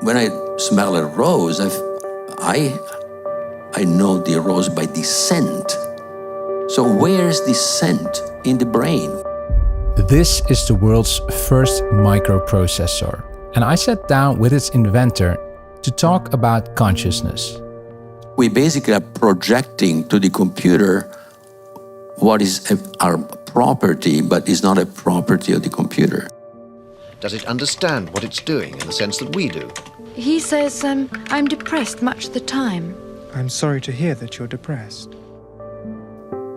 When I smell a rose, I know the rose by the scent. So where's the scent in the brain? This is the world's first microprocessor, and I sat down with its inventor to talk about consciousness. We basically are projecting to the computer what is our property, but is not a property of the computer. Does it understand what it's doing in the sense that we do? He says, I'm depressed much of the time. I'm sorry to hear that you're depressed.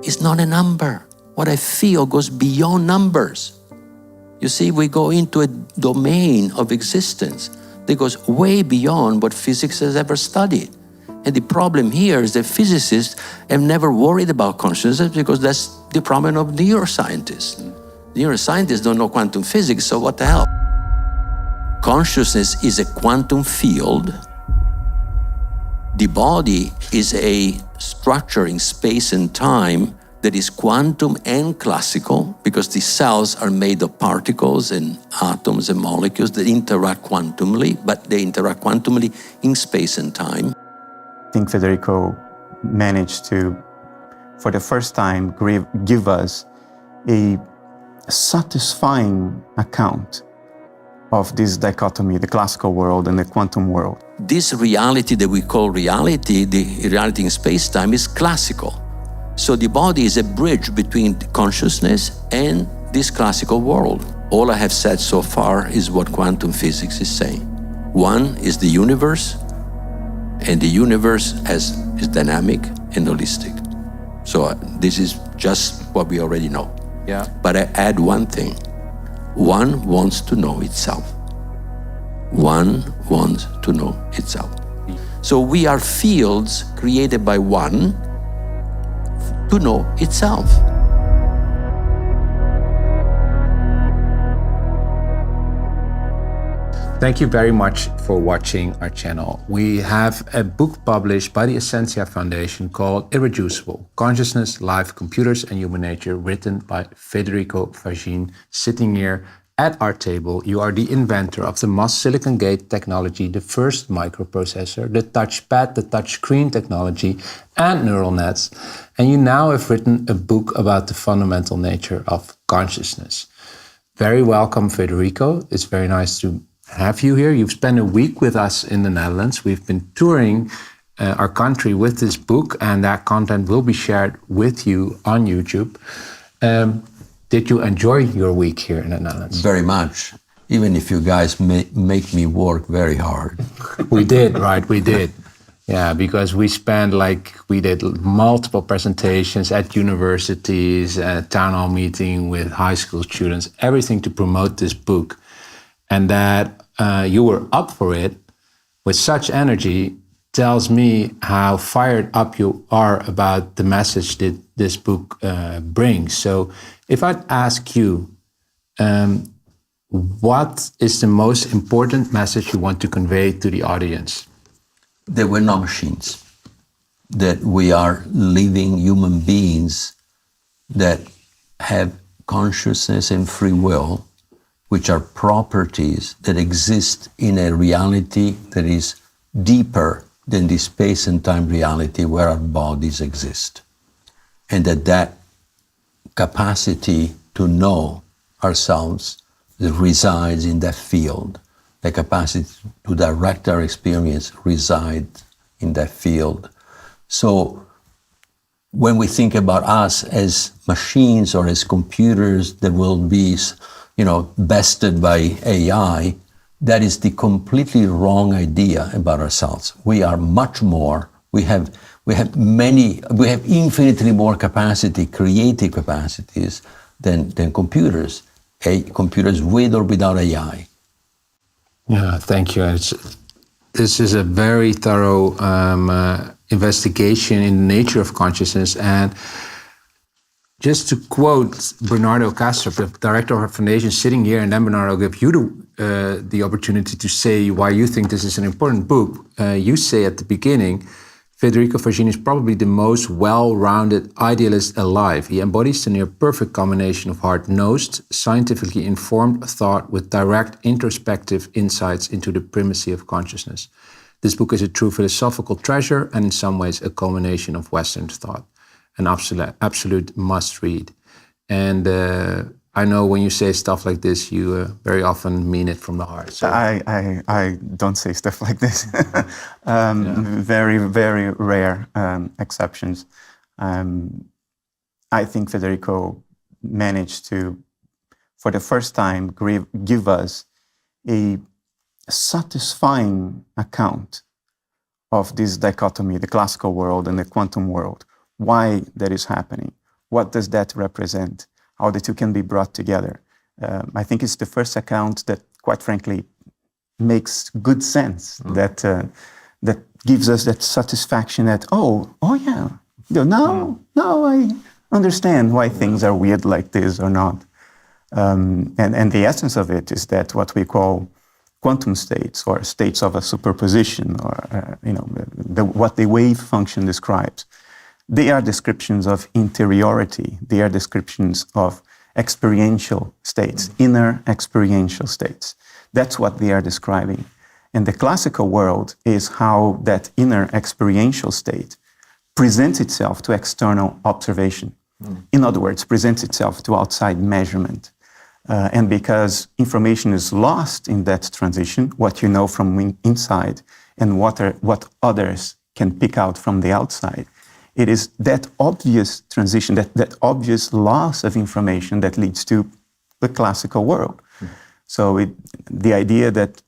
It's not a number. What I feel goes beyond numbers. You see, we go into a domain of existence that goes way beyond what physics has ever studied. And the problem here is that physicists have never worried about consciousness because that's the problem of neuroscientists. Neuroscientists don't know quantum physics, so what the hell? Consciousness is a quantum field. The body is a structure in space and time that is quantum and classical because the cells are made of particles and atoms and molecules that interact quantumly, but they interact quantumly in space and time. I think Federico managed to, for the first time, give us a satisfying account of this dichotomy, the classical world and the quantum world. This reality that we call reality, the reality in space-time, is classical. So the body is a bridge between consciousness and this classical world. All I have said so far is what quantum physics is saying. One is the universe, and the universe is dynamic and holistic. So this is just what we already know. Yeah. But I add one thing. One wants to know itself. One wants to know itself. So we are fields created by one to know itself. Thank you very much for watching our channel. We have a book published by the Essentia Foundation called Irreducible: Consciousness, Life, Computers and Human Nature, written by Federico Faggin, sitting here at our table. You are the inventor of the MOS silicon gate technology, the first microprocessor, the touchpad, the touchscreen technology, and neural nets. And you now have written a book about the fundamental nature of consciousness. Very welcome, Federico. It's very nice to have you here. You've spent a week with us in the Netherlands. We've been touring our country with this book, and that content will be shared with you on YouTube. Did you enjoy your week here in the Netherlands? Very much, even if you guys make me work very hard. We did, right? We did. Yeah, because we did multiple presentations at universities, a town hall meeting with high school students, everything to promote this book. And that you were up for it with such energy tells me how fired up you are about the message that this book brings. So if I'd ask you, what is the most important message you want to convey to the audience? That we're not machines, that we are living human beings that have consciousness and free will, which are properties that exist in a reality that is deeper than the space and time reality where our bodies exist. And that capacity to know ourselves resides in that field. The capacity to direct our experience resides in that field. So when we think about us as machines or as computers that will be bested by AI, that is the completely wrong idea about ourselves. We are much more. We have infinitely more capacity, creative capacities than computers. Computers with or without AI. Yeah, thank you. This is a very thorough investigation in the nature of consciousness. And just to quote Bernardo Kastrup, the director of our foundation, sitting here, and then Bernardo, I'll give you the opportunity to say why you think this is an important book. You say at the beginning, Federico Faggin is probably the most well-rounded idealist alive. He embodies the near-perfect combination of hard-nosed, scientifically informed thought with direct introspective insights into the primacy of consciousness. This book is a true philosophical treasure and in some ways a culmination of Western thought, an absolute must-read. And I know when you say stuff like this, you very often mean it from the heart. So. I don't say stuff like this. Very, very rare exceptions. I think Federico managed to, for the first time, give us a satisfying account of this dichotomy, the classical world and the quantum world, why that is happening, what does that represent, how the two can be brought together. I think it's the first account that, quite frankly, makes good sense, that gives us that satisfaction that, oh yeah, now I understand why things are weird like this or not. And the essence of it is that what we call quantum states or states of a superposition, or what the wave function describes, they are descriptions of interiority. They are descriptions of experiential states, inner experiential states. That's what they are describing. And the classical world is how that inner experiential state presents itself to external observation. In other words, presents itself to outside measurement. And because information is lost in that transition, what you know from inside and what others can pick out from the outside, it is that obvious transition, that obvious loss of information that leads to the classical world. So the idea that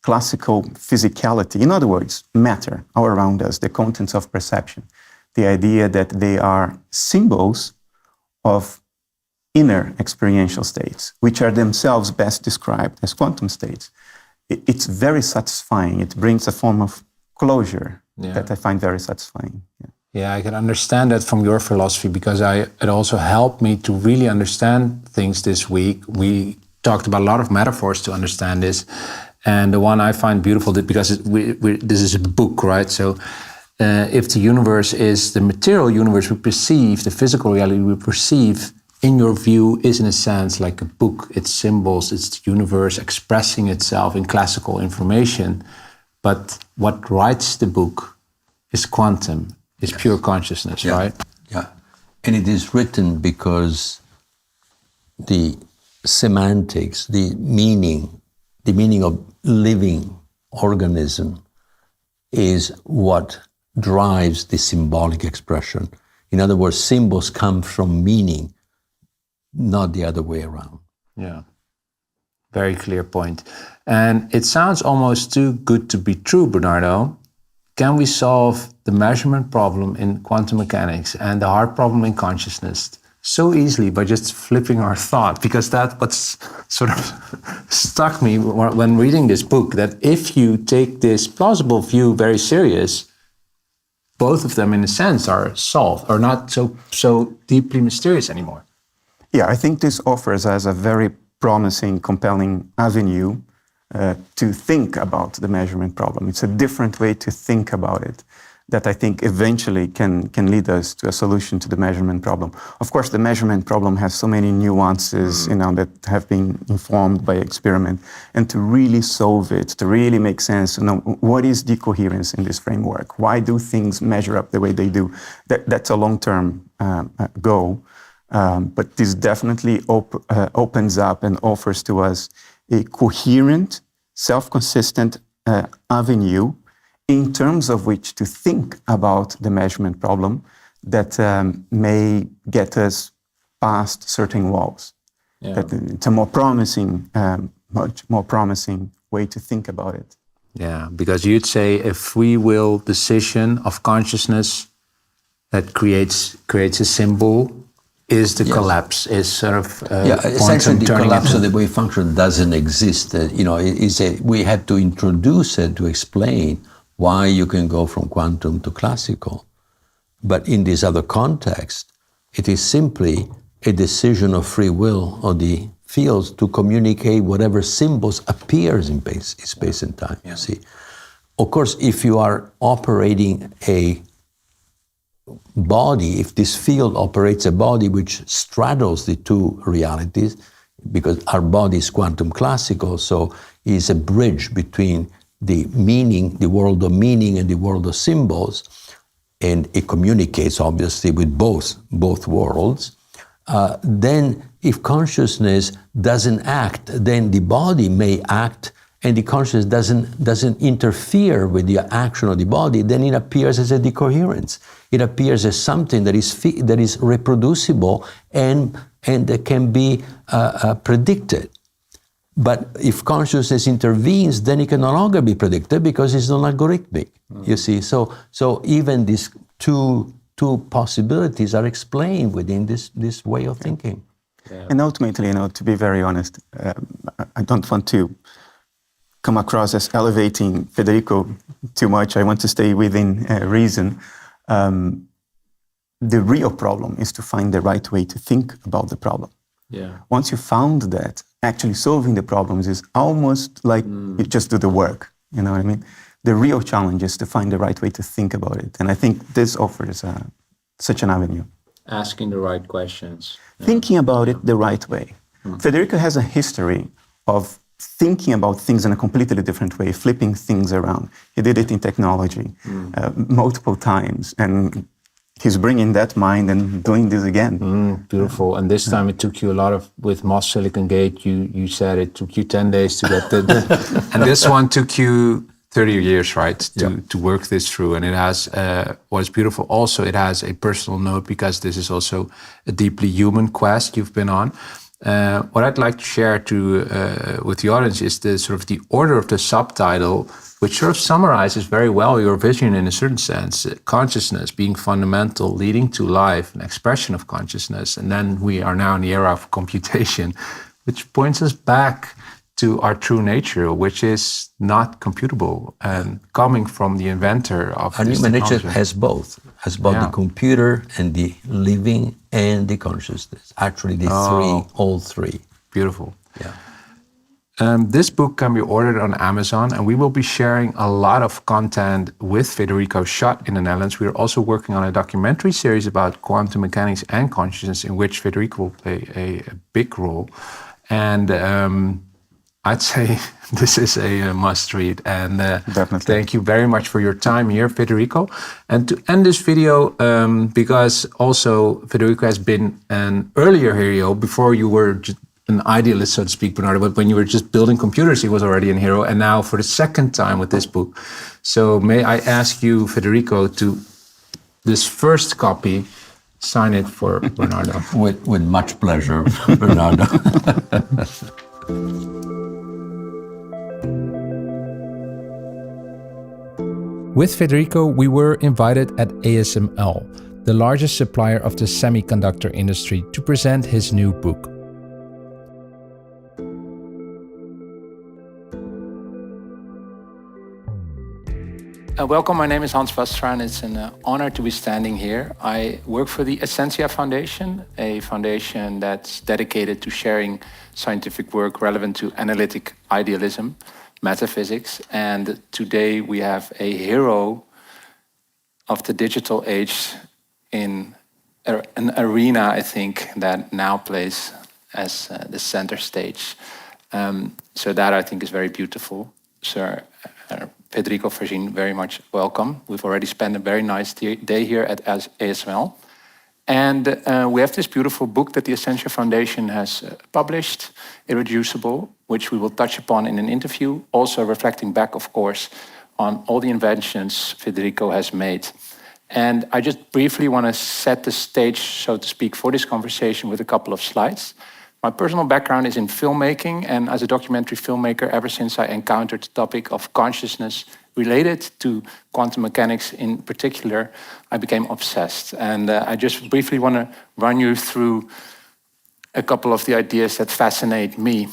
classical physicality, in other words, matter all around us, the contents of perception, the idea that they are symbols of inner experiential states, which are themselves best described as quantum states. It's very satisfying. It brings a form of closure that I find very satisfying. Yeah, I can understand that from your philosophy, because it also helped me to really understand things this week. We talked about a lot of metaphors to understand this. And the one I find beautiful, because this is a book, right? So if the universe is the material universe we perceive, the physical reality we perceive, in your view, is in a sense like a book. It's symbols, it's the universe expressing itself in classical information. But what writes the book is quantum, is pure consciousness, right? Yeah. And it is written because the semantics, the meaning of living organism is what drives the symbolic expression. In other words, symbols come from meaning, not the other way around. Yeah, very clear point. And it sounds almost too good to be true, Bernardo. Can we solve the measurement problem in quantum mechanics and the hard problem in consciousness so easily by just flipping our thought? Because that's what's sort of stuck me when reading this book, that if you take this plausible view very serious, both of them in a sense are solved, or not so deeply mysterious anymore. Yeah, I think this offers us a very promising, compelling avenue to think about the measurement problem. It's a different way to think about it that I think eventually can lead us to a solution to the measurement problem. Of course, the measurement problem has so many nuances, that have been informed by experiment. And to really solve it, to really make sense, what is the coherence in this framework? Why do things measure up the way they do? That's a long-term goal. But this definitely opens up and offers to us a coherent, self-consistent avenue in terms of which to think about the measurement problem that may get us past certain walls. Yeah. That it's a more promising, much more promising way to think about it. Yeah, because you'd say a free will decision of consciousness that creates a symbol is the collapse, is sort of essentially the collapse of the wave function doesn't exist. We have to introduce it to explain why you can go from quantum to classical. But in this other context, it is simply a decision of free will of the fields to communicate whatever symbols appears in space and time, you see. Of course, if you are operating a body, if this field operates a body which straddles the two realities, because our body is quantum classical, so is a bridge between the meaning, the world of meaning and the world of symbols, and it communicates obviously with both worlds, then if consciousness doesn't act, then the body may act, and the consciousness doesn't interfere with the action of the body, then it appears as a decoherence. It appears as something that is reproducible and that can be predicted. But if consciousness intervenes, then it can no longer be predicted because it's non-algorithmic. You see, so even these two possibilities are explained within this way of thinking. Yeah. And ultimately, to be very honest, I don't want to come across as elevating Federico too much. I want to stay within reason. The real problem is to find the right way to think about the problem. Yeah. Once you found that, actually solving the problems is almost like you just do the work. You know what I mean? The real challenge is to find the right way to think about it. And I think this offers such an avenue. Asking the right questions. Thinking about it the right way. Federico has a history of thinking about things in a completely different way, flipping things around. He did it in technology multiple times, and he's bringing that mind and doing this again. Beautiful. And this time it took you a lot of, with Moss Silicon Gate, you said it took you 10 days to get and this one took you 30 years, right, to work this through. And it has, what's beautiful also, it has a personal note, because this is also a deeply human quest you've been on. What I'd like to share with the audience is the sort of the order of the subtitle, which sort of summarizes very well your vision in a certain sense. Consciousness being fundamental, leading to life, an expression of consciousness. And then we are now in the era of computation, which points us back to our true nature, which is not computable, and coming from the inventor of our this human nature technology. has both the computer and the living and the consciousness. Actually, all three. Beautiful. Yeah. This book can be ordered on Amazon, and we will be sharing a lot of content with Federico shot in the Netherlands. We are also working on a documentary series about quantum mechanics and consciousness, in which Federico will play a big role. And I'd say this is a must read. And thank you very much for your time here, Federico. And to end this video, because also Federico has been an earlier hero before you were just an idealist, so to speak, Bernardo, but when you were just building computers, he was already a hero, and now for the second time with this book. So may I ask you, Federico, to this first copy, sign it for Bernardo. With much pleasure, Bernardo. With Federico, we were invited at ASML, the largest supplier of the semiconductor industry, to present his new book. Welcome, my name is Hans Vastra, and it's an honor to be standing here. I work for the Essentia Foundation, a foundation that's dedicated to sharing scientific work relevant to analytic idealism, metaphysics, and today we have a hero of the digital age in an arena, I think, that now plays as the center stage. So that, I think, is very beautiful. Sir Federico Faggin, very much welcome. We've already spent a very nice day here at ASML. And we have this beautiful book that the Essentia Foundation has published, Irreducible, which we will touch upon in an interview, also reflecting back, of course, on all the inventions Federico has made. And I just briefly want to set the stage, so to speak, for this conversation with a couple of slides. My personal background is in filmmaking, and as a documentary filmmaker, ever since I encountered the topic of consciousness related to quantum mechanics in particular, I became obsessed. And I just briefly want to run you through a couple of the ideas that fascinate me.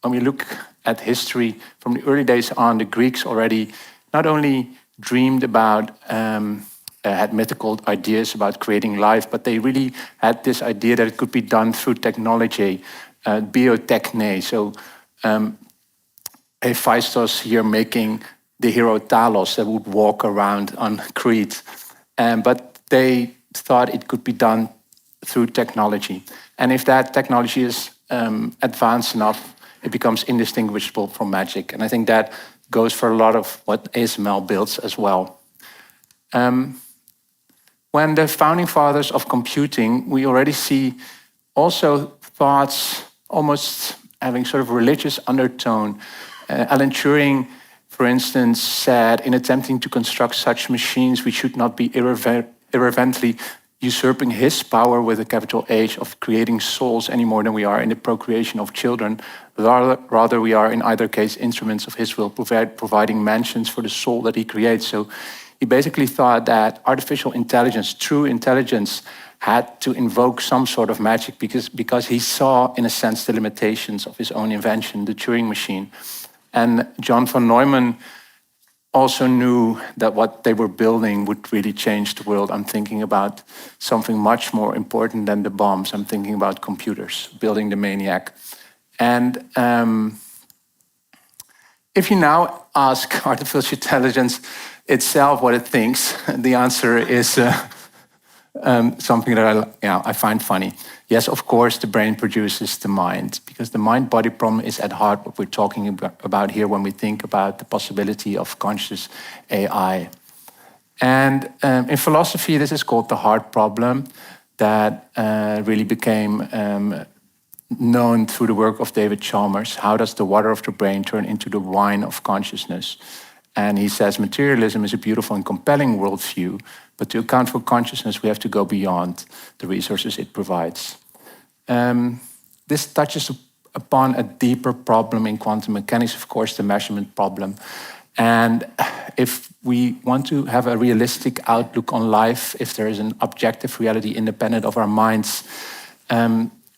When we look at history, from the early days on, the Greeks already not only dreamed about had mythical ideas about creating life, but they really had this idea that it could be done through technology, biotechne. So Hephaestus here making the hero Talos that would walk around on Crete. But they thought it could be done through technology. And if that technology is advanced enough, it becomes indistinguishable from magic. And I think that goes for a lot of what ASML builds as well. When the founding fathers of computing, we already see also thoughts almost having sort of religious undertone. Alan Turing, for instance, said, in attempting to construct such machines, we should not be irreverently usurping his power with a capital H of creating souls any more than we are in the procreation of children. Rather, we are in either case instruments of his will, providing mansions for the soul that he creates. So he basically thought that artificial intelligence, true intelligence, had to invoke some sort of magic because he saw, in a sense, the limitations of his own invention, the Turing machine. And John von Neumann also knew that what they were building would really change the world. I'm thinking about something much more important than the bombs. I'm thinking about computers, building the maniac. And if you now ask artificial intelligence itself what it thinks, the answer is something that I find funny. Yes, of course, the brain produces the mind, because the mind-body problem is at heart what we're talking about here when we think about the possibility of conscious AI. And in philosophy, this is called the heart problem that really became known through the work of David Chalmers. How does the water of the brain turn into the wine of consciousness? And he says materialism is a beautiful and compelling worldview, but to account for consciousness, we have to go beyond the resources it provides. This touches upon a deeper problem in quantum mechanics, of course, the measurement problem. And if we want to have a realistic outlook on life, if there is an objective reality independent of our minds,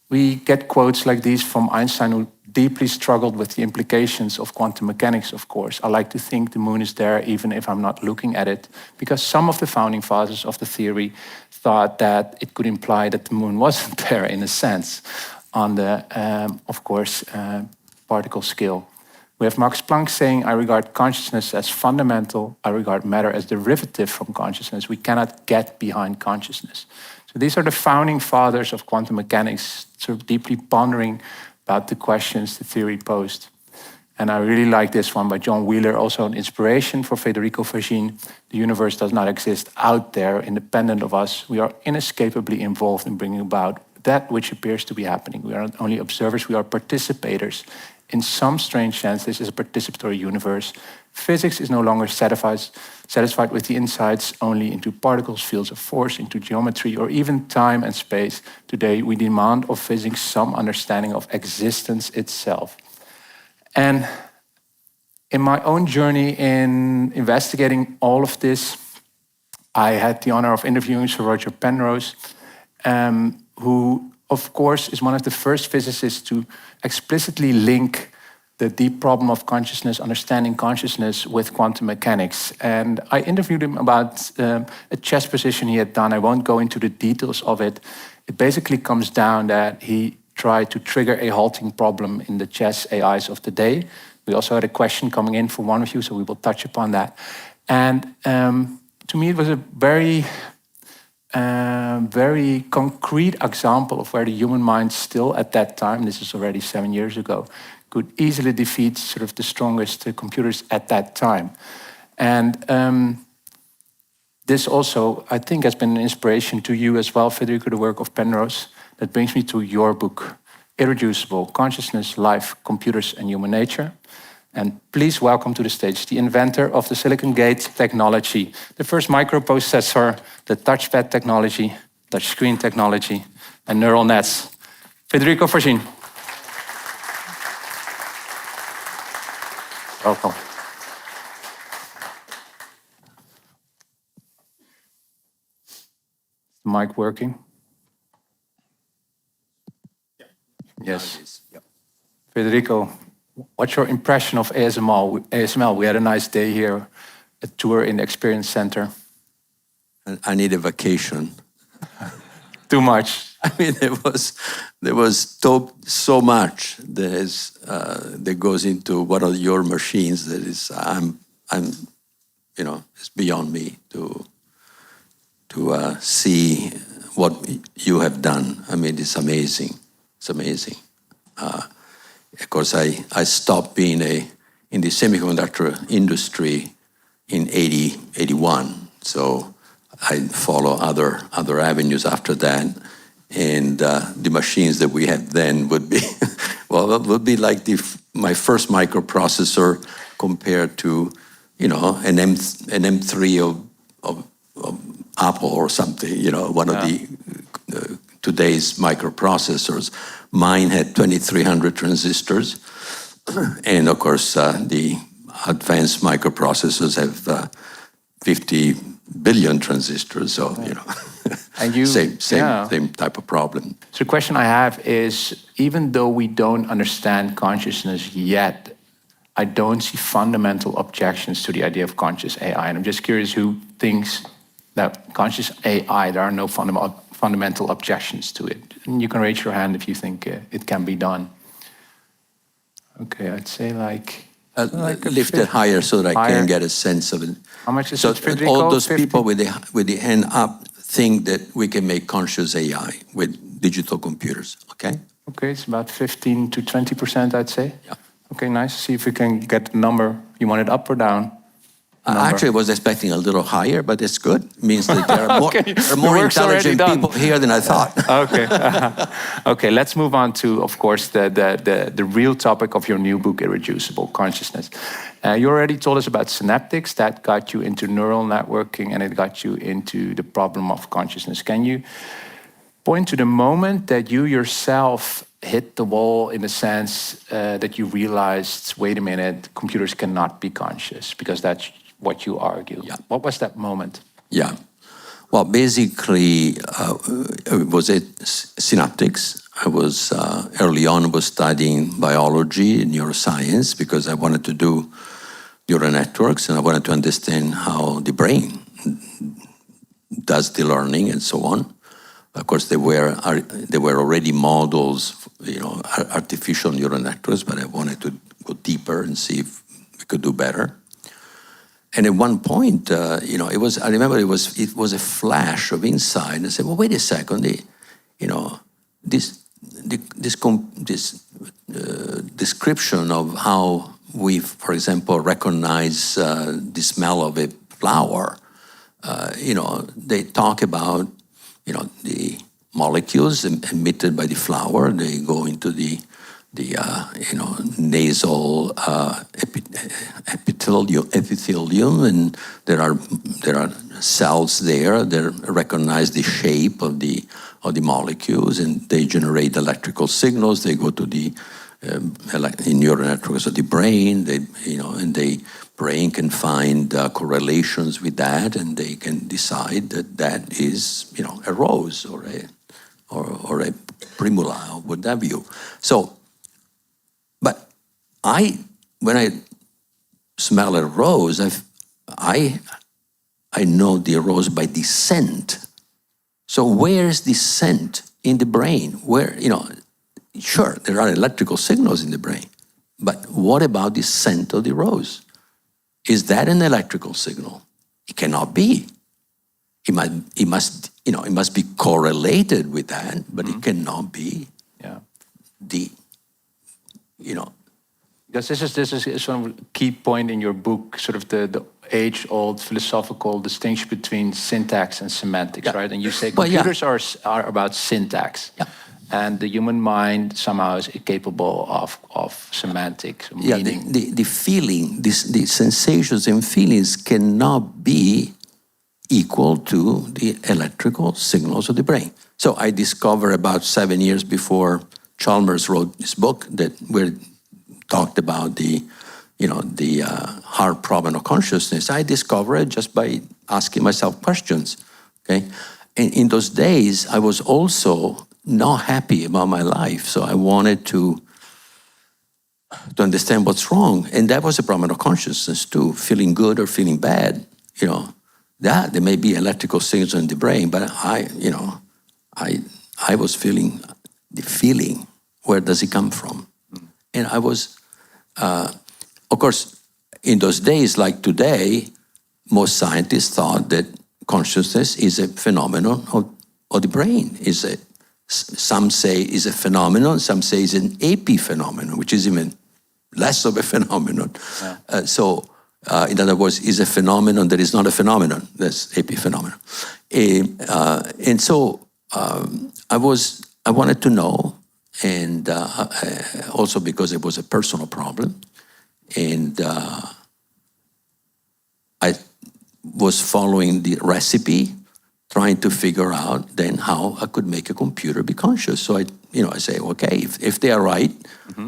we get quotes like these from Einstein, who deeply struggled with the implications of quantum mechanics, of course. I like to think the moon is there even if I'm not looking at it, because some of the founding fathers of the theory thought that it could imply that the moon wasn't there in a sense on the, of course, particle scale. We have Max Planck saying, I regard consciousness as fundamental, I regard matter as derivative from consciousness. We cannot get behind consciousness. So these are the founding fathers of quantum mechanics, sort of deeply pondering about the questions the theory posed. And I really like this one by John Wheeler, also an inspiration for Federico Faggin. The universe does not exist out there, independent of us. We are inescapably involved in bringing about that which appears to be happening. We are not only observers, we are participators. In some strange sense, this is a participatory universe. Physics is no longer satisfied with the insights only into particles, fields of force, into geometry, or even time and space. Today, we demand of physics some understanding of existence itself. And in my own journey in investigating all of this, I had the honor of interviewing Sir Roger Penrose, who, of course, is one of the first physicists to explicitly link the deep problem of consciousness, understanding consciousness, with quantum mechanics. And I interviewed him about a chess position he had done. I won't go into the details of it. It basically comes down that he tried to trigger a halting problem in the chess AIs of the day. We also had a question coming in from one of you, so we will touch upon that. And to me, it was a very concrete example of where the human mind still at that time, this is already 7 years ago, could easily defeat sort of the strongest computers at that time. And this also, I think, has been an inspiration to you as well, Federico, the work of Penrose. That brings me to your book, Irreducible: Consciousness, Life, Computers, and Human Nature. And please welcome to the stage the inventor of the Silicon Gate technology, the first microprocessor, the touchpad technology, touchscreen technology, and neural nets, Federico Faggin. Welcome. Is the mic working? Yes. Federico, what's your impression of ASML? We had a nice day here, a tour in the Experience Center. I need a vacation. Too much. I mean, there was so much that goes into what are your machines that is, it's beyond me see what you have done. I mean, it's amazing. It's amazing. Of course, I stopped being in the semiconductor industry in 81. So I follow other avenues after that. And the machines that we had then would be, well, it would be like my first microprocessor compared to, an M3 of Apple or something, one of the today's microprocessors. Mine had 2,300 transistors. And of course, the advanced microprocessors have 50 billion transistors. So, And you, same type of problem. So the question I have is, even though we don't understand consciousness yet, I don't see fundamental objections to the idea of conscious AI. And I'm just curious who thinks that conscious AI, there are no fundamental objections to it. And you can raise your hand if you think it can be done. Okay, I'd say lift it higher so that I can get a sense of it. How much is so it, Federico? All those 50? people with the hand up think that we can make conscious AI with digital computers, okay? Okay, it's about 15 to 20%, I'd say. Yeah. Okay, nice. See if we can get the number. You want it up or down? Actually, I was expecting a little higher, but it's good. It means that there are more, Okay. there are more The work's already intelligent done. people here than I thought. Okay. Okay, let's move on to, of course, the real topic of your new book, Irreducible Consciousness. You already told us about synaptics. That got you into neural networking, and it got you into the problem of consciousness. Can you point to the moment that you yourself hit the wall in the sense that you realized, wait a minute, computers cannot be conscious, because that's what you argue. Yeah. What was that moment? Yeah. Well, basically, it was synaptics. I was early on was studying biology and neuroscience because I wanted to do neural networks and I wanted to understand how the brain does the learning and so on. Of course, there were already models, artificial neural networks, but I wanted to go deeper and see if we could do better. And at one point, I remember it was a flash of insight. I said, well, wait a second, this description of how we, for example, recognize the smell of a flower. They talk about, the molecules emitted by the flower. They go into the nasal epithelium, and there are cells there that recognize the shape of the molecules, and they generate electrical signals. They go to the neural networks of the brain. And the brain can find correlations with that, and they can decide that is a rose or a primula or what have you. So. But when I smell a rose, I know the rose by the scent. So where's the scent in the brain? Where, sure, there are electrical signals in the brain, but what about the scent of the rose? Is that an electrical signal? It cannot be. It must be correlated with that, but it cannot be Because this is sort of a key point in your book, sort of the age-old philosophical distinction between syntax and semantics, right? And you say computers are about syntax, and the human mind somehow is capable of semantics, meaning. The feeling, the sensations and feelings cannot be equal to the electrical signals of the brain. So I discovered about 7 years before Chalmers wrote this book where talked about the hard problem of consciousness. I discovered it just by asking myself questions. Okay, and in those days, I was also not happy about my life, so I wanted to understand what's wrong, and that was a problem of consciousness too, feeling good or feeling bad. That there may be electrical signals in the brain, but I was feeling the feeling. Where does it come from? And I was, of course, in those days, like today, most scientists thought that consciousness is a phenomenon of the brain. Some say is a phenomenon, some say is an epiphenomenon, which is even less of a phenomenon. Yeah. In other words, is a phenomenon that is not a phenomenon. That's epiphenomenon. I wanted to know, and also because it was a personal problem, and I was following the recipe, trying to figure out then how I could make a computer be conscious. So I say, okay, if they are right,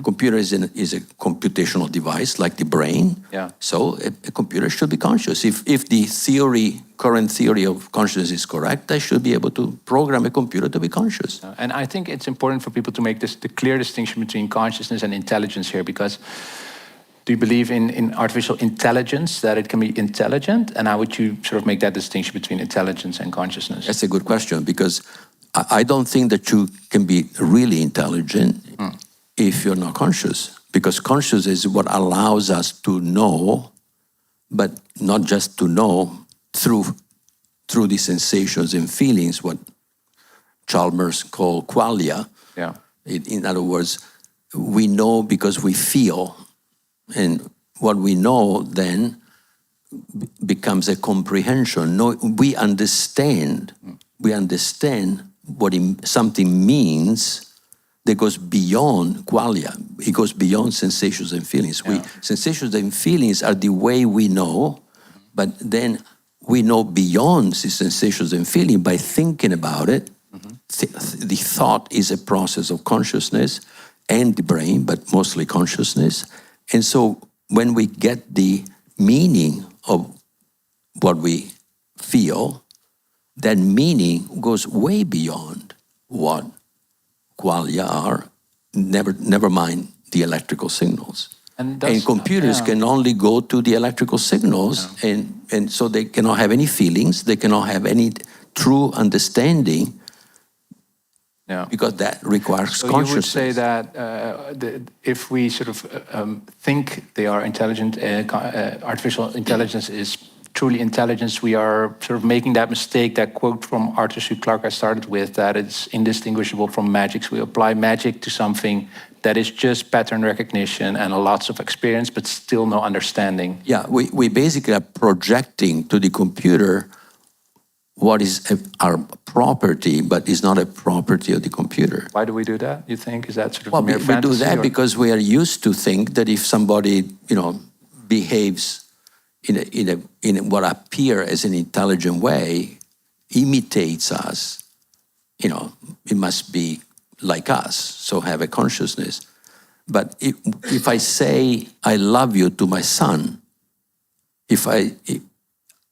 computer is a computational device like the brain. Yeah. So a computer should be conscious. If the current theory of consciousness is correct, I should be able to program a computer to be conscious. And I think it's important for people to make the clear distinction between consciousness and intelligence here, because do you believe in artificial intelligence, that it can be intelligent? And how would you sort of make that distinction between intelligence and consciousness? That's a good question, because I don't think that you can be really intelligent if you're not conscious, because consciousness is what allows us to know, but not just to know through the sensations and feelings, what Chalmers call qualia. Yeah. In other words, we know because we feel. And what we know then becomes a comprehension. No, we understand what something means that goes beyond qualia. It goes beyond sensations and feelings. Yeah. Sensations and feelings are the way we know, but then we know beyond the sensations and feelings by thinking about it. The thought is a process of consciousness and the brain, but mostly consciousness. And so when we get the meaning of what we feel, that meaning goes way beyond what qualia are, never mind the electrical signals. And computers can only go to the electrical signals, and so they cannot have any feelings, they cannot have any true understanding. Yeah. Because that requires consciousness. You would say that if we sort of think they are intelligent, artificial intelligence is truly intelligence, we are sort of making that mistake, that quote from Arthur C. Clarke I started with, that it's indistinguishable from magic. So we apply magic to something that is just pattern recognition and lots of experience, but still no understanding. Yeah, we basically are projecting to the computer what is our property, but is not a property of the computer. Why do we do that, you think? Is that sort of mere fantasy? We do that because we are used to think that if somebody, behaves in what appear as an intelligent way, imitates us, it must be like us, so have a consciousness. But if I say, I love you to my son,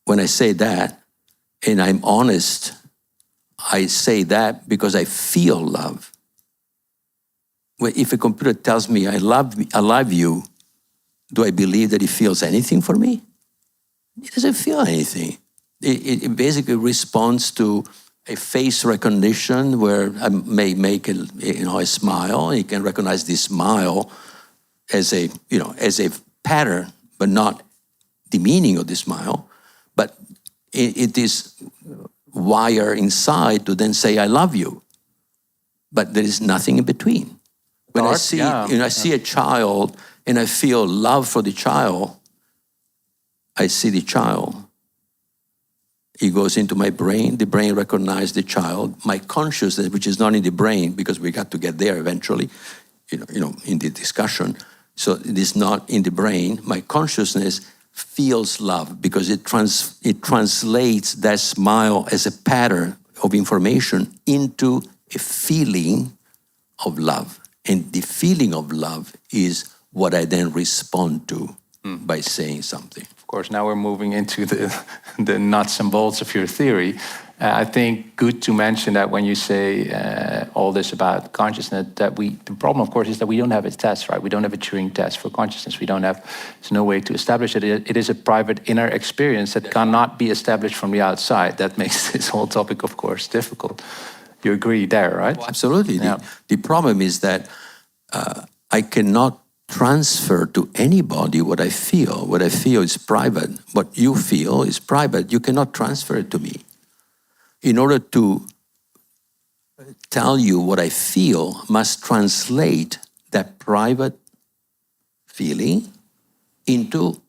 when I say that, and I'm honest, I say that because I feel love. Well, if a computer tells me I love you, do I believe that it feels anything for me? It doesn't feel anything. It basically responds to a face recognition where I may make a smile. It can recognize this smile as a pattern, but not the meaning of the smile. But it is wired inside to then say, I love you. But there is nothing in between. When I see a child and I feel love for the child, I see the child. It goes into my brain. The brain recognizes the child. My consciousness, which is not in the brain, because we got to get there eventually, in the discussion. So it is not in the brain. My consciousness feels love because it translates that smile as a pattern of information into a feeling of love. And the feeling of love is what I then respond to by saying something. Of course, now we're moving into the nuts and bolts of your theory. I think good to mention that when you say all this about consciousness, the problem, of course, is that we don't have a test, right? We don't have a Turing test for consciousness. There's no way to establish it. It is a private inner experience that cannot be established from the outside. That makes this whole topic, of course, difficult. You agree there, right? Well, absolutely. Yeah. The problem is that I cannot transfer to anybody what I feel. What I feel is private. What you feel is private. You cannot transfer it to me. In order to tell you what I feel, must translate that private feeling into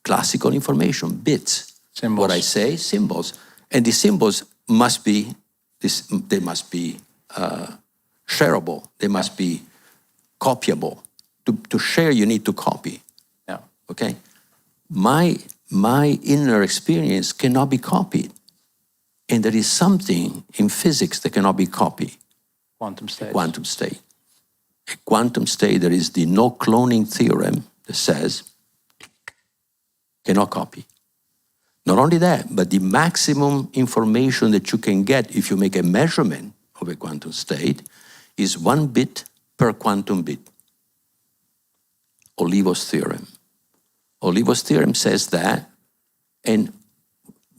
classical information, bits. Symbols. What I say, symbols. And the symbols must be, they must be shareable. They must be copyable. To share, you need to copy. Yeah. Okay? My inner experience cannot be copied. And there is something in physics that cannot be copied. Quantum state. Quantum state. A quantum state, there is the no cloning theorem that says, cannot copy. Not only that, but the maximum information that you can get if you make a measurement of a quantum state is 1 bit per quantum bit. Olivos theorem. Olivos theorem says that, and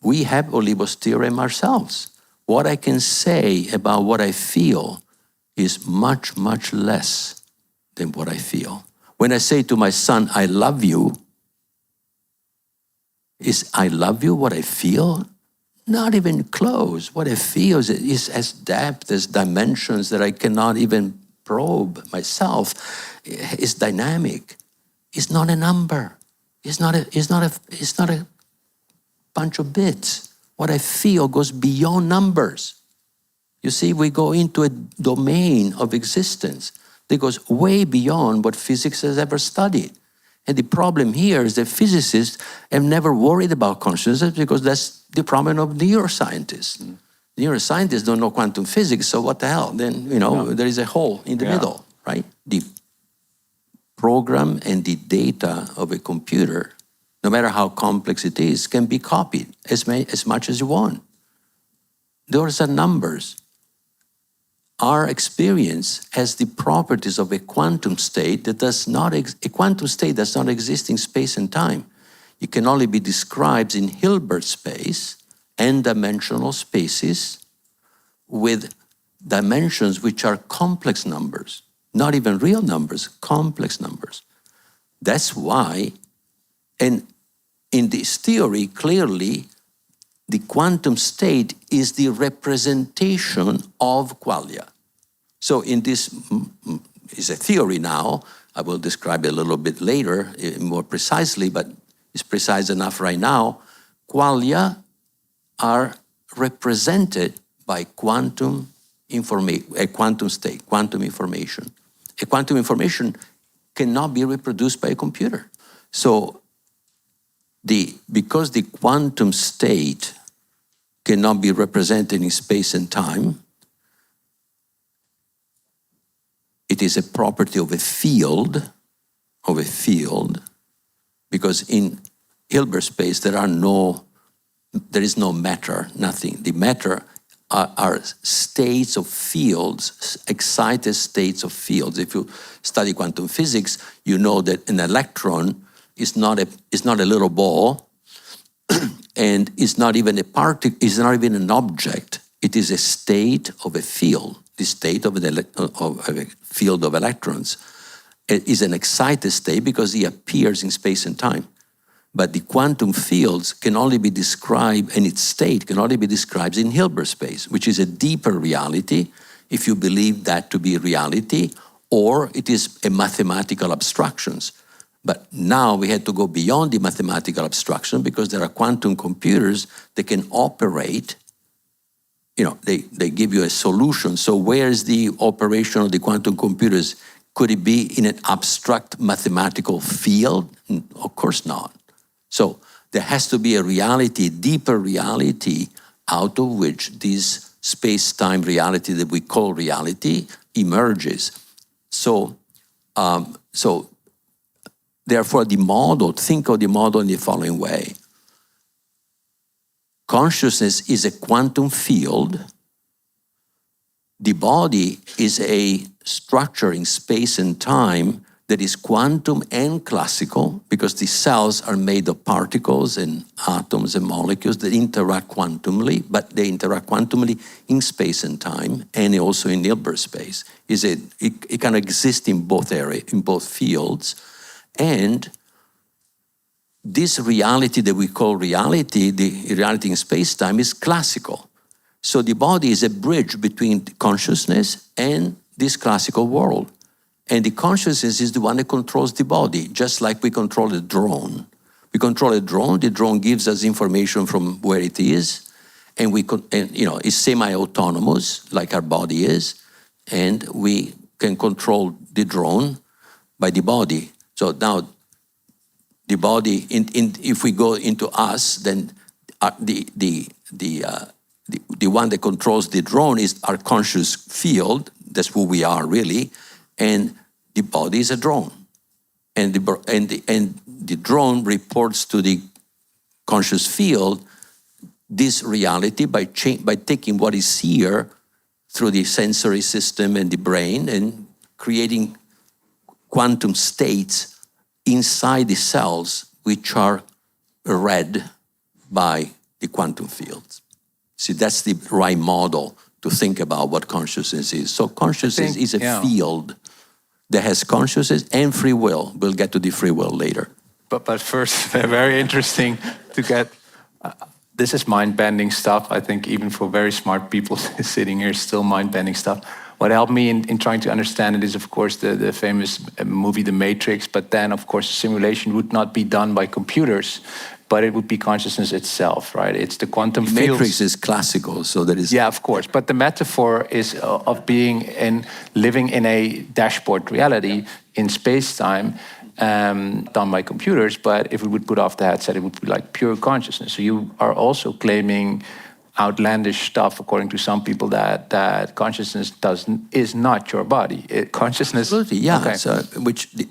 we have Olivos theorem ourselves. What I can say about what I feel is much, much less than what I feel. When I say to my son, I love you, is I love you what I feel? Not even close. What I feel is as depth, as dimensions that I cannot even probe myself. It's dynamic. It's not a number. It's not a bunch of bits. What I feel goes beyond numbers. You see, we go into a domain of existence that goes way beyond what physics has ever studied. And the problem here is that physicists have never worried about consciousness because that's the problem of neuroscientists. Neuroscientists don't know quantum physics, so what the hell? Then, there is a hole in the middle, right? The program and the data of a computer, no matter how complex it is, can be copied as much as you want. Those are numbers. Our experience has the properties of a quantum state that does not, a quantum state does not exist in space and time. It can only be described in Hilbert space, n-dimensional spaces with dimensions which are complex numbers, not even real numbers, complex numbers. That's why, and in this theory, clearly, the quantum state is the representation of qualia. So in this is a theory now. I will describe it a little bit later, more precisely, but it's precise enough right now. Qualia are represented by quantum information, a quantum state, quantum information. A quantum information cannot be reproduced by a computer. So because the quantum state cannot be represented in space and time, it is a property of a field, because in Hilbert space there is no matter, nothing. The matter are states of fields, excited states of fields. If you study quantum physics, you know that an electron is not a little ball, and it's not even a particle, it's not even an object. It is a state of a field. The state of a field of electrons is an excited state because it appears in space and time. But the quantum fields can only be described, and its state can only be described in Hilbert space, which is a deeper reality, if you believe that to be reality, or it is a mathematical abstractions. But now we had to go beyond the mathematical abstraction because there are quantum computers that can operate. They give you a solution. So where is the operation of the quantum computers? Could it be in an abstract mathematical field? Of course not. So there has to be a reality, deeper reality, out of which this space-time reality that we call reality emerges. So therefore, think of the model in the following way. Consciousness is a quantum field. The body is a structure in space and time that is quantum and classical, because the cells are made of particles and atoms and molecules that interact quantumly, but they interact quantumly in space and time, and also in Hilbert space. It can exist in both areas, in both fields, and this reality that we call reality, the reality in space-time, is classical. So the body is a bridge between consciousness and this classical world. And the consciousness is the one that controls the body, just like we control a drone. We control a drone, the drone gives us information from where it is, and it's semi-autonomous, like our body is, and we can control the drone by the body. So now, the body, if we go into us, then the one that controls the drone is our conscious field. That's who we are, really. And the body is a drone. And the drone reports to the conscious field this reality by taking what is here through the sensory system and the brain and creating quantum states inside the cells, which are read by the quantum fields. See, that's the right model to think about what consciousness is. So consciousness is a field that has consciousness and free will. We'll get to the free will later. But first, very interesting to get, this is mind-bending stuff. I think even for very smart people sitting here, still mind-bending stuff. What helped me in trying to understand it is, of course, the famous movie The Matrix, but then, of course, simulation would not be done by computers, but it would be consciousness itself, right? It's the quantum fields. Matrix is classical, so that is... Yeah, of course, but the metaphor is of living in a dashboard reality in space-time, done by computers, but if we would put off the headset, it would be like pure consciousness. So you are also claiming outlandish stuff, according to some people, that consciousness is not your body. Consciousness... Absolutely, yeah. Okay. So,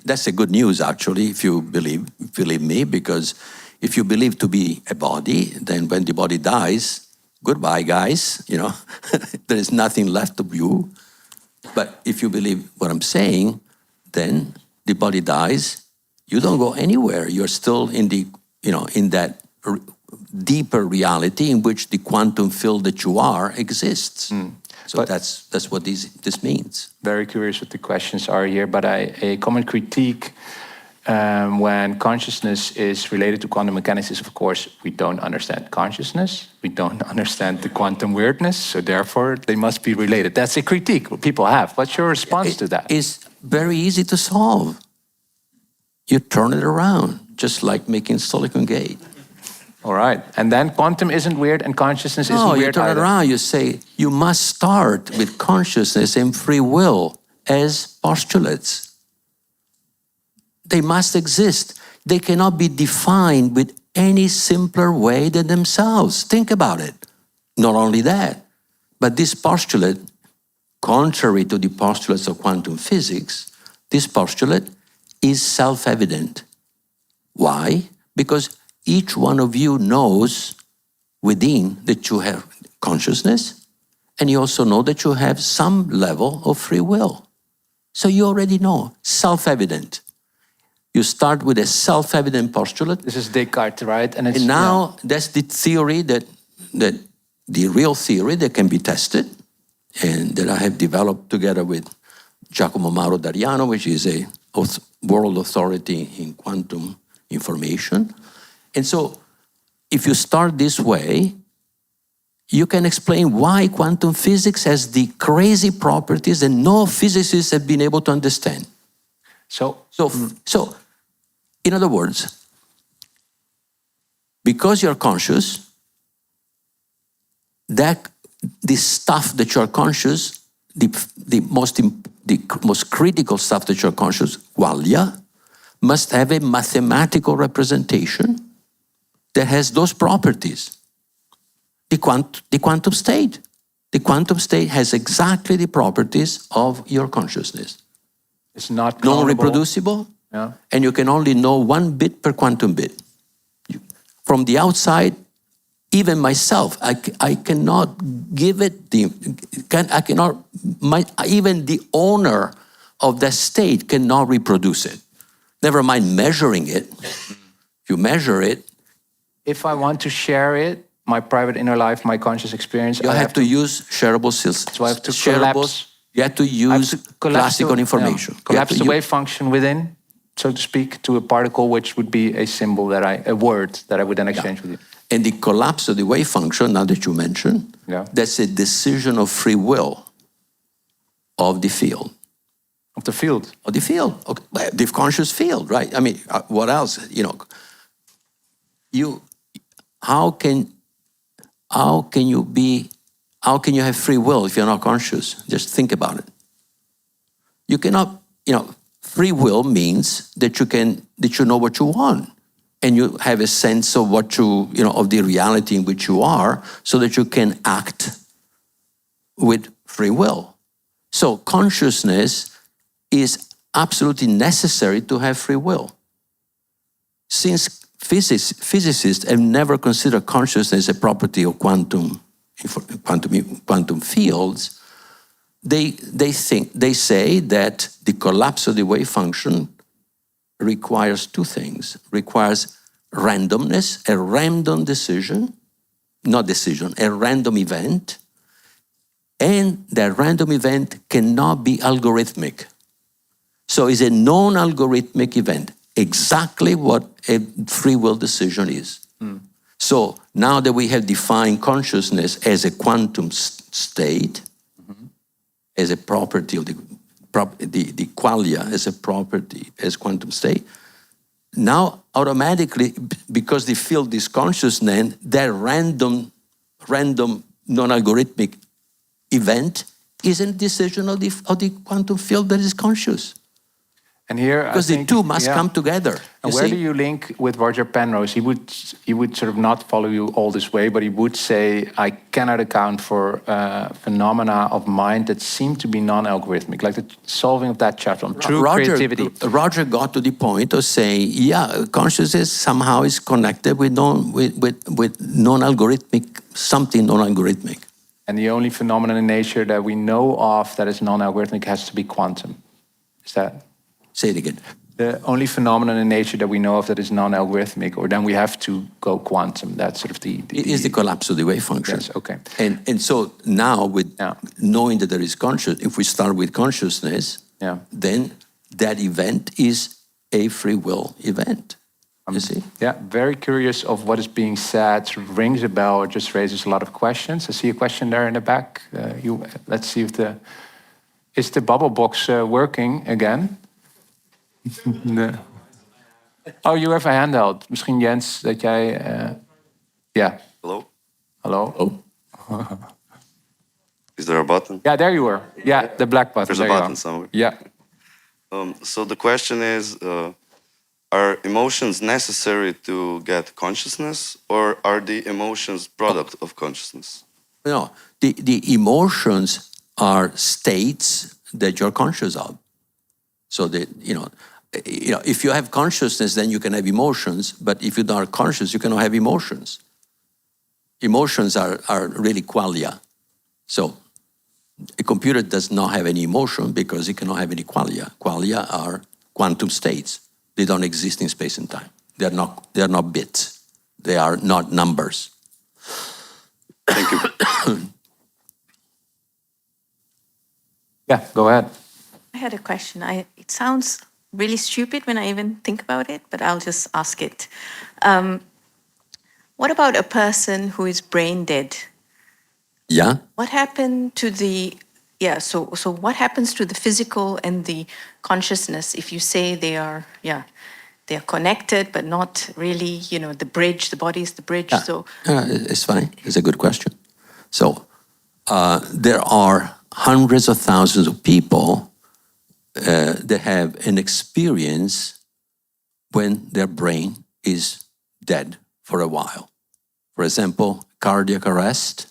that's a good news, actually, if you believe me, because if you believe to be a body, then when the body dies, goodbye, guys, there is nothing left of you. But if you believe what I'm saying, then the body dies, you don't go anywhere. You're still in that deeper reality in which the quantum field that you are exists. So that's what this means. Very curious what the questions are here, but a common critique when consciousness is related to quantum mechanics is, of course, we don't understand consciousness, we don't understand the quantum weirdness, so therefore they must be related. That's a critique people have. What's your response to that? It's very easy to solve. You turn it around, just like making silicon gate. All right, and then quantum isn't weird and consciousness isn't weird. No, you turn it around, you say, you must start with consciousness and free will as postulates. They must exist. They cannot be defined with any simpler way than themselves. Think about it. Not only that, but this postulate, contrary to the postulates of quantum physics, this postulate is self-evident. Why? Because each one of you knows within that you have consciousness, and you also know that you have some level of free will. So you already know, self-evident. You start with a self-evident postulate. This is Descartes, right? And now that's the theory that the real theory that can be tested, and that I have developed together with Giacomo Mauro D'Ariano, which is a world authority in quantum information. And so if you start this way, you can explain why quantum physics has the crazy properties that no physicists have been able to understand. So in other words, because you're conscious, that the stuff that you're conscious, the most critical stuff that you're conscious, qualia, must have a mathematical representation that has those properties. The quantum state. The quantum state has exactly the properties of your consciousness. It's not non-reproducible, and you can only know 1 bit per quantum bit. From the outside, even myself, I cannot give it even the owner of that state cannot reproduce it. Never mind measuring it. If you measure it, If I want to share it, my private inner life, my conscious experience, you have to use shareable skills. So I have to shareables. You have to use classical information. You have collapse to the use- wave function within, so to speak, to a particle, which would be a symbol a word that I would then exchange with you. And the collapse of the wave function, now that you mention, that's a decision of free will of the field. Of the field. Of the field, okay. Well, the conscious field, right? I mean, what else? How can you have free will if you're not conscious? Just think about it. You cannot, free will means that you know what you want, and you have a sense of of the reality in which you are, so that you can act with free will. So consciousness is absolutely necessary to have free will. Since physicists have never considered consciousness a property of quantum fields, they say that the collapse of the wave function requires two things. Requires randomness, a random decision, a random event, and that random event cannot be algorithmic. So it's a non-algorithmic event, exactly what a free will decision is. So now that we have defined consciousness as a quantum state, as a property of the qualia as a property, as quantum state, now automatically, because the field is consciousness, that random non-algorithmic event is a decision of the quantum field that is conscious. And here, because the two must come together. And where do you link with Roger Penrose? He would sort of not follow you all this way, but he would say, I cannot account for phenomena of mind that seem to be non-algorithmic, like the solving of that chapter on true creativity. Roger got to the point of saying, consciousness somehow is connected with non-algorithmic, something non-algorithmic. And the only phenomenon in nature that we know of that is non-algorithmic has to be quantum. Is that? Say it again. The only phenomenon in nature that we know of that is non-algorithmic, or then we have to go quantum. That's sort of It is the collapse of the wave function. Yes, okay. And so now, with knowing that there is consciousness, if we start with consciousness, then that event is a free will event. You see? Yeah, very curious of what is being said. Sort of rings a bell or just raises a lot of questions. I see a question there in the back. Let's see if is the bubble box working again? Nee. Oh, you have a handout. Misschien Jens, dat jij... Hello? Hello? Oh. Is there a button? Yeah, there you are. Yeah, the black button. There's a button somewhere. Yeah. So the question is, are emotions necessary to get consciousness, or are the emotions product of consciousness? No, the emotions are states that you're conscious of. So that, if you have consciousness, then you can have emotions. But if you're not conscious, you cannot have emotions. Emotions are really qualia. So a computer does not have any emotion because it cannot have any qualia. Qualia are quantum states. They don't exist in space and time. They are not bits. They are not numbers. Thank you. Yeah, go ahead. I had a question. It sounds really stupid when I even think about it, but I'll just ask it. What about a person who is brain dead? Yeah? What happened to so what happens to the physical and the consciousness if you say they are connected, but not really, the bridge, the body is the bridge. Yeah. So it's fine. It's a good question. So there are hundreds of thousands of people that have an experience when their brain is dead for a while. For example, cardiac arrest.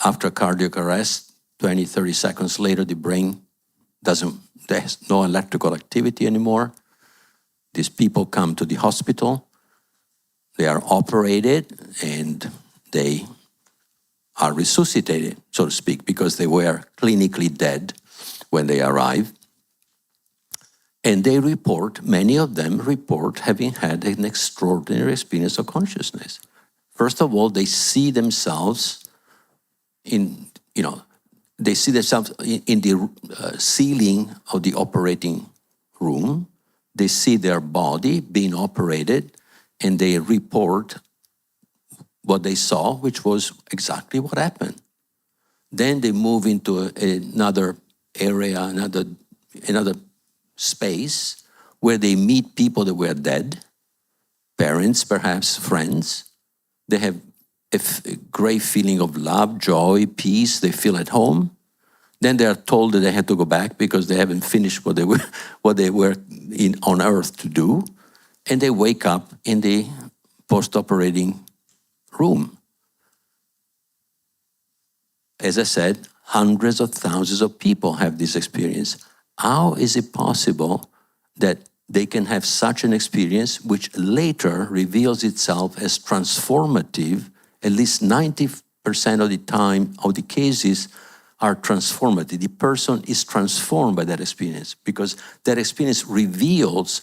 After cardiac arrest, 20, 30 seconds later, the brain there's no electrical activity anymore. These people come to the hospital, they are operated, and they are resuscitated, so to speak, because they were clinically dead when they arrive. And they report, many of them report having had an extraordinary experience of consciousness. First of all, they see themselves in the ceiling of the operating room. They see their body being operated, and they report what they saw, which was exactly what happened. Then they move into another area, another space, where they meet people that were dead, parents, perhaps friends. They have a great feeling of love, joy, peace. They feel at home. Then they are told that they have to go back because they haven't finished what they were on earth to do. And they wake up in the post-operating room. As I said, hundreds of thousands of people have this experience. How is it possible that they can have such an experience which later reveals itself as transformative? At least 90% of the time of the cases are transformative. The person is transformed by that experience because that experience reveals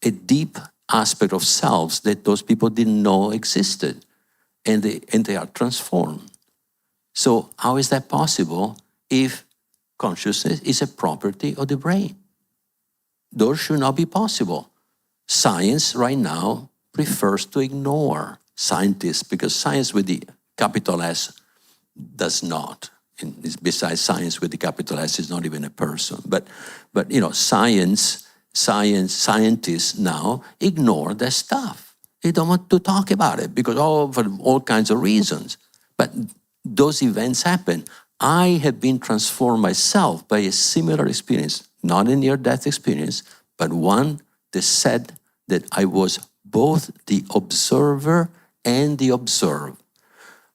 a deep aspect of selves that those people didn't know existed, and they are transformed. So how is that possible if consciousness is a property of the brain? Those should not be possible. Science right now prefers to ignore scientists because science with the capital S does not. And besides, science with the capital S is not even a person. But scientists now ignore that stuff. They don't want to talk about it because for all kinds of reasons. But those events happen. I have been transformed myself by a similar experience, not a near-death experience, but one that said that I was both the observer and the observed.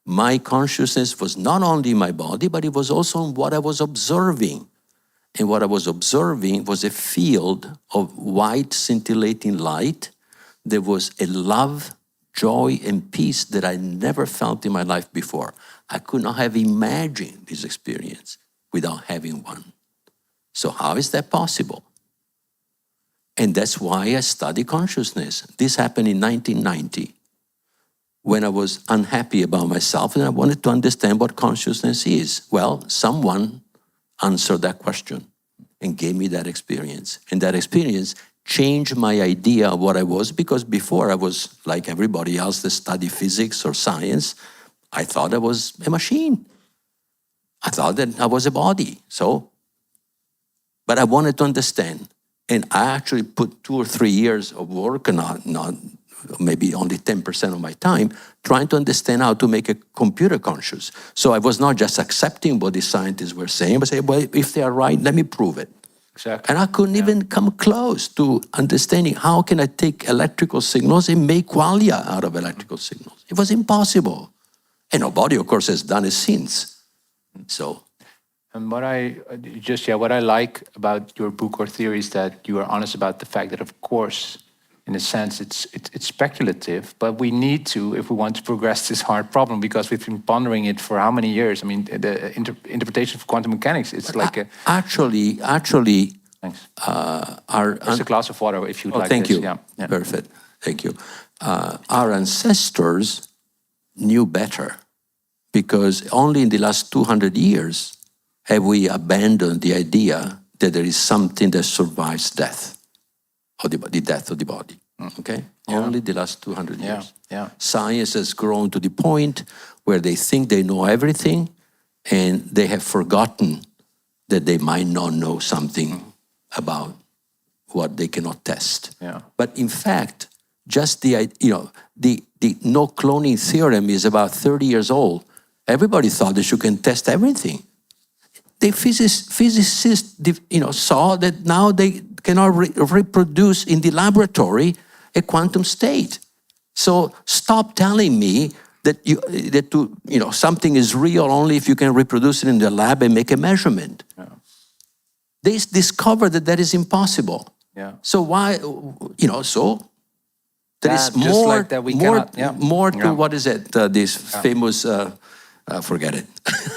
My consciousness was not only in my body, but it was also in what I was observing. And what I was observing was a field of white scintillating light. There was a love, joy, and peace that I never felt in my life before. I could not have imagined this experience without having one. So how is that possible? And that's why I study consciousness. This happened in 1990 when I was unhappy about myself and I wanted to understand what consciousness is. Well, someone answered that question and gave me that experience. And that experience changed my idea of what I was, because before I was like everybody else that studied physics or science. I thought I was a machine. I thought that I was a body. But I wanted to understand. And I actually put 2 or 3 years of work, not maybe only 10% of my time, trying to understand how to make a computer conscious. So I was not just accepting what the scientists were saying, but saying, well, if they are right, let me prove it. Exactly. And I couldn't even come close to understanding how can I take electrical signals and make qualia out of electrical signals. It was impossible. And nobody, of course, has done it since. So. And what I like about your book or theory is that you are honest about the fact that, of course, in a sense, it's speculative, but we need to, if we want to progress this hard problem, because we've been pondering it for how many years? I mean, the interpretation of quantum mechanics, it's like a... Actually, Thanks. It's a glass of water if you'd like. Thank this. you. Yeah. Perfect. Thank you. Our ancestors knew better, because only in the last 200 years have we abandoned the idea that there is something that survives death, or the death of the body. Okay? Yeah. Only the last 200 years. Yeah. Science has grown to the point where they think they know everything, and they have forgotten that they might not know something about what they cannot test. Yeah. But in fact, just the no cloning theorem is about 30 years old. Everybody thought that you can test everything. The physicists saw that now they cannot reproduce in the laboratory a quantum state. So stop telling me that something is real only if you can reproduce it in the lab and make a measurement. Yeah. They discovered that is impossible. Yeah. So why, so there is more to, what is it, this famous forget it.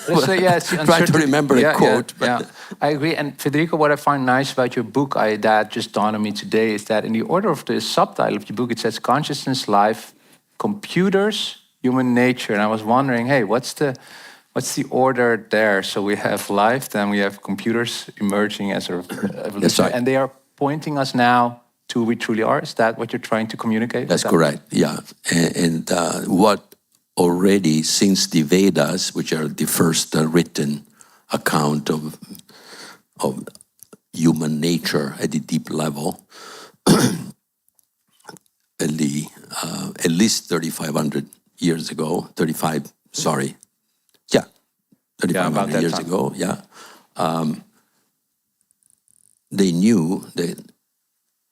So, yeah, it's Try to uncertain- remember a quote. but- Yeah, I agree. And Federico, what I find nice about your book, that just dawned on me today, is that in the order of the subtitle of your book, it says consciousness, life, computers, human nature. And I was wondering, hey, what's the order there? So we have life, then we have computers emerging as a evolution, That's right. and they are pointing us now to who we truly are. Is that what you're trying to communicate? That's correct, yeah. And what already since the Vedas, which are the first written account of human nature at the deep level, at least 3,500 years ago, 3,500 about that years time. ago, they knew that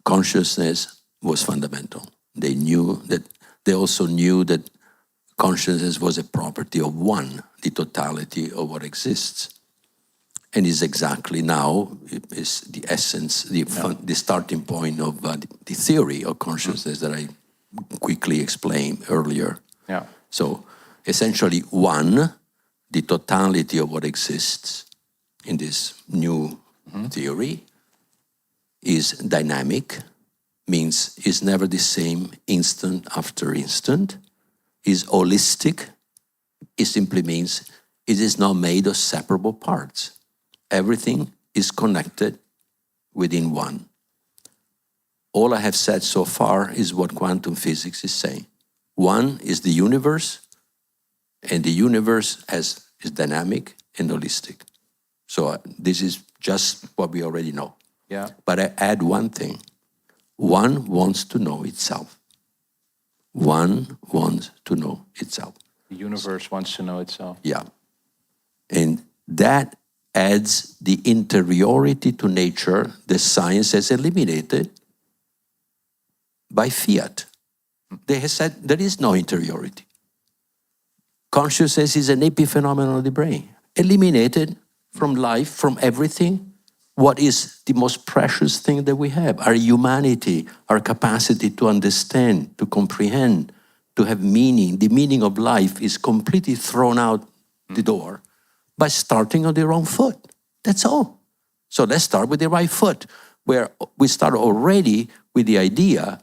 consciousness was fundamental. They also knew that consciousness was a property of one, the totality of what exists. And is exactly now is the essence, the starting point of the theory of consciousness that I quickly explained earlier. Yeah. So essentially one, the totality of what exists in this new theory is dynamic, means is never the same instant after instant, is holistic. It simply means it is not made of separable parts. Everything is connected within one. All I have said so far is what quantum physics is saying. One is the universe, and the universe is dynamic and holistic. So this is just what we already know. Yeah. But I add one thing. One wants to know itself. One wants to know itself. The universe wants to know itself. Yeah. And that adds the interiority to nature that science has eliminated by fiat. They have said there is no interiority. Consciousness is an epiphenomenon of the brain, eliminated from life, from everything. What is the most precious thing that we have? Our humanity, our capacity to understand, to comprehend, to have meaning. The meaning of life is completely thrown out the door by starting on the wrong foot. That's all. So let's start with the right foot, where we start already with the idea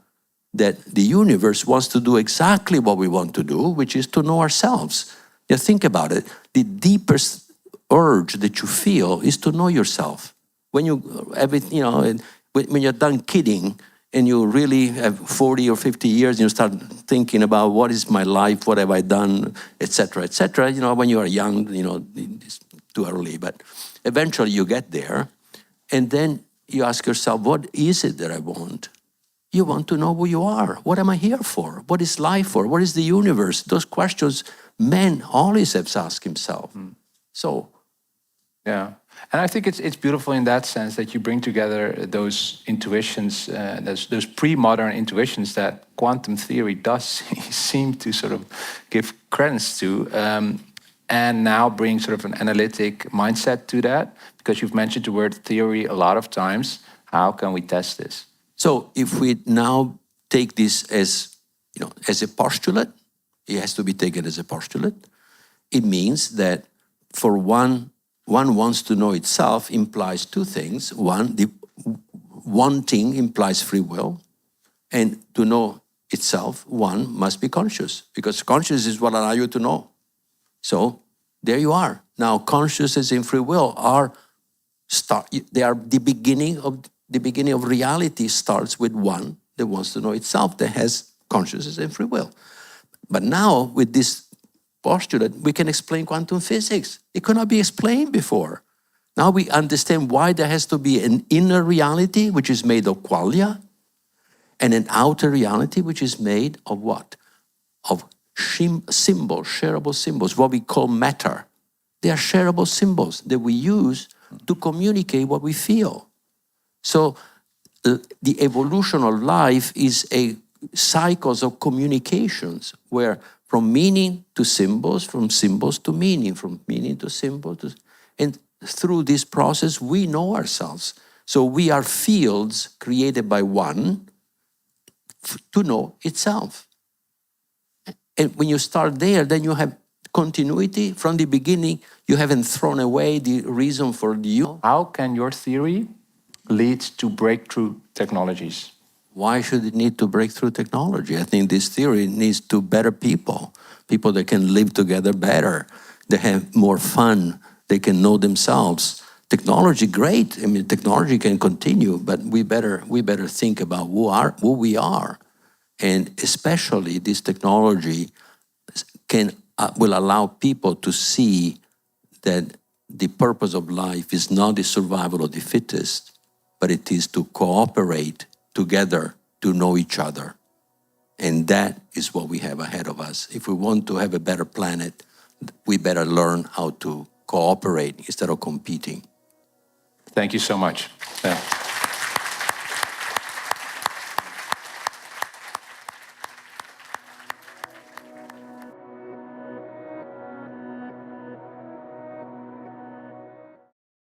that the universe wants to do exactly what we want to do, which is to know ourselves. Now think about it. The deepest urge that you feel is to know yourself. When when you're done kidding and you really have 40 or 50 years, and you start thinking about what is my life, what have I done, etc., etc. When you are young, it's too early, but eventually you get there, and then you ask yourself, what is it that I want? You want to know who you are. What am I here for? What is life for? What is the universe? Those questions man always has to ask himself. So, yeah. And I think it's beautiful in that sense that you bring together those intuitions, those pre-modern intuitions that quantum theory does seem to sort of give credence to, and now bring sort of an analytic mindset to that, because you've mentioned the word theory a lot of times. How can we test this? So if we now take this as a postulate, it has to be taken as a postulate. It means that for one wants to know itself implies two things. One, the wanting implies free will. And to know itself, one must be conscious, because conscious is what allows you to know. So there you are. Now consciousness and free will they are the beginning of reality starts with one that wants to know itself, that has consciousness and free will. But now with this postulate, we can explain quantum physics. It could not be explained before. Now we understand why there has to be an inner reality, which is made of qualia, and an outer reality, which is made of what? Of symbols, shareable symbols, what we call matter. They are shareable symbols that we use to communicate what we feel. So the evolution of life is a cycles of communications where from meaning to symbols, from symbols to meaning, from meaning to symbol, and through this process we know ourselves. So we are fields created by one to know itself. And when you start there, then you have continuity from the beginning. You haven't thrown away the reason for you. How can your theory lead to breakthrough technologies? Why should it need to break through technology? I think this theory needs to better people that can live together better, they have more fun, they can know themselves. Technology, great. I mean, technology can continue, but we better think about who we are, and especially this technology will allow people to see that the purpose of life is not the survival of the fittest, but it is to cooperate together to know each other. And that is what we have ahead of us. If we want to have a better planet, we better learn how to cooperate instead of competing. Thank you so much. Yeah.